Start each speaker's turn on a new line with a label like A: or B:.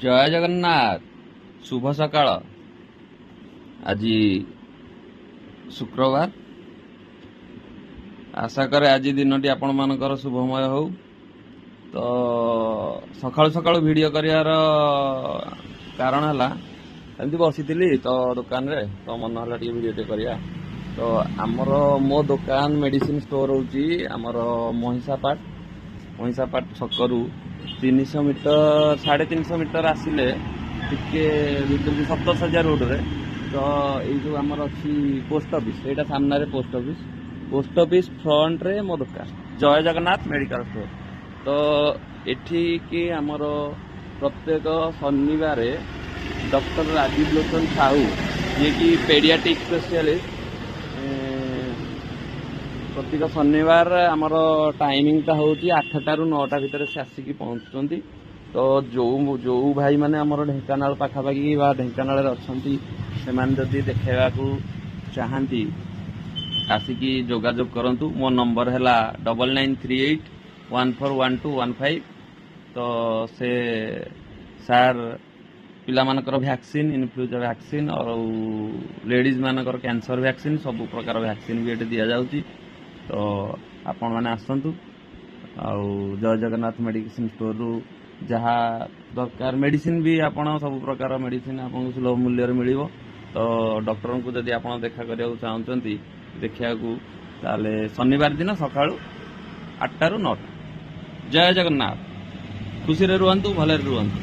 A: ଜୟ ଜଗନ୍ନାଥ। ଶୁଭ ସକାଳ। ଆଜି ଶୁକ୍ରବାର। ଆଶା କରେ ଆଜି ଦିନଟି ଆପଣମାନଙ୍କର ଶୁଭମୟ ହଉ। ତ ସକାଳୁ ସକାଳୁ ଭିଡ଼ିଓ କରିବାର କାରଣ ହେଲା ଏମିତି ବସିଥିଲି ତ ଦୋକାନରେ, ତ ମନ ହେଲା ଟିକେ ଭିଡ଼ିଓ ଟିକେ କରିବା। ତ ଆମର ମୋ ଦୋକାନ ମେଡ଼ିସିନ ଷ୍ଟୋର ହେଉଛି ଆମର ମହିଷାପାଟ ଛକରୁ 300 ମିଟର 350 ମିଟର ଆସିଲେ ଟିକେ ଭିତରକୁ ସପ୍ତଶଯ୍ୟା ରୋଡ଼ରେ। ତ ଏଇ ଯେଉଁ ଆମର ଅଛି ପୋଷ୍ଟ ଅଫିସ୍, ସେଇଟା ସାମ୍ନାରେ ପୋଷ୍ଟ ଅଫିସ୍ ଫ୍ରଣ୍ଟରେ ମୋ ଦୋକାନ ଜୟ ଜଗନ୍ନାଥ ମେଡ଼ିକାଲ ଷ୍ଟୋର। ତ ଏଠିକି ଆମର ପ୍ରତ୍ୟେକ ଶନିବାର ଡକ୍ଟର ରାଜୀବ ଲୋଚନ ସାହୁ, ଯିଏକି ପେଡ଼ିଆଟ୍ରିକ୍ ସ୍ପେଶିଆଲିଷ୍ଟ, ପ୍ରତ୍ୟେକ ଶନିବାର ଆମର ଟାଇମିଂଟା ହେଉଛି 8ଟାରୁ 9ଟା ଭିତରେ ସେ ଆସିକି ପହଞ୍ଚୁଛନ୍ତି। ତ ଯେଉଁ ଭାଇମାନେ ଆମର ଢେଙ୍କାନାଳ ପାଖାପାଖି ବା ଢେଙ୍କାନାଳରେ ଅଛନ୍ତି, ସେମାନେ ଯଦି ଦେଖାଇବାକୁ ଚାହାନ୍ତି ଆସିକି ଯୋଗାଯୋଗ କରନ୍ତୁ। ମୋ ନମ୍ବର ହେଲା 9938141215। ତ ସେ ସାର୍ ପିଲାମାନଙ୍କର ଭ୍ୟାକ୍ସିନ୍, ଇନଫ୍ଲୁଏଞ୍ଜା ଭ୍ୟାକ୍ସିନ୍ ଆଉ ଲେଡ଼ିଜ୍ ମାନଙ୍କର କ୍ୟାନ୍ସର ଭ୍ୟାକ୍ସିନ୍, ସବୁ ପ୍ରକାର ଭ୍ୟାକ୍ସିନ୍ ବି ଏଠି ଦିଆଯାଉଛି। ତ ଆପଣମାନେ ଆସନ୍ତୁ। ଆଉ ଜୟ ଜଗନ୍ନାଥ ମେଡ଼ିସିନ ଷ୍ଟୋରରୁ ଯାହା ଦରକାର ମେଡ଼ିସିନ୍ ବି ଆପଣ ସବୁ ପ୍ରକାର ମେଡ଼ିସିନ୍ ଆପଣଙ୍କୁ ସୁଲଭ ମୂଲ୍ୟରେ ମିଳିବ। ତ ଡକ୍ଟରଙ୍କୁ ଯଦି ଆପଣ ଦେଖା କରିବାକୁ ଚାହୁଁଛନ୍ତି ଦେଖିବାକୁ, ତାହେଲେ ଶନିବାର ଦିନ ସକାଳୁ 8ଟାରୁ 9ଟା। ଜୟ ଜଗନ୍ନାଥ। ଖୁସିରେ ରୁହନ୍ତୁ, ଭଲରେ ରୁହନ୍ତୁ।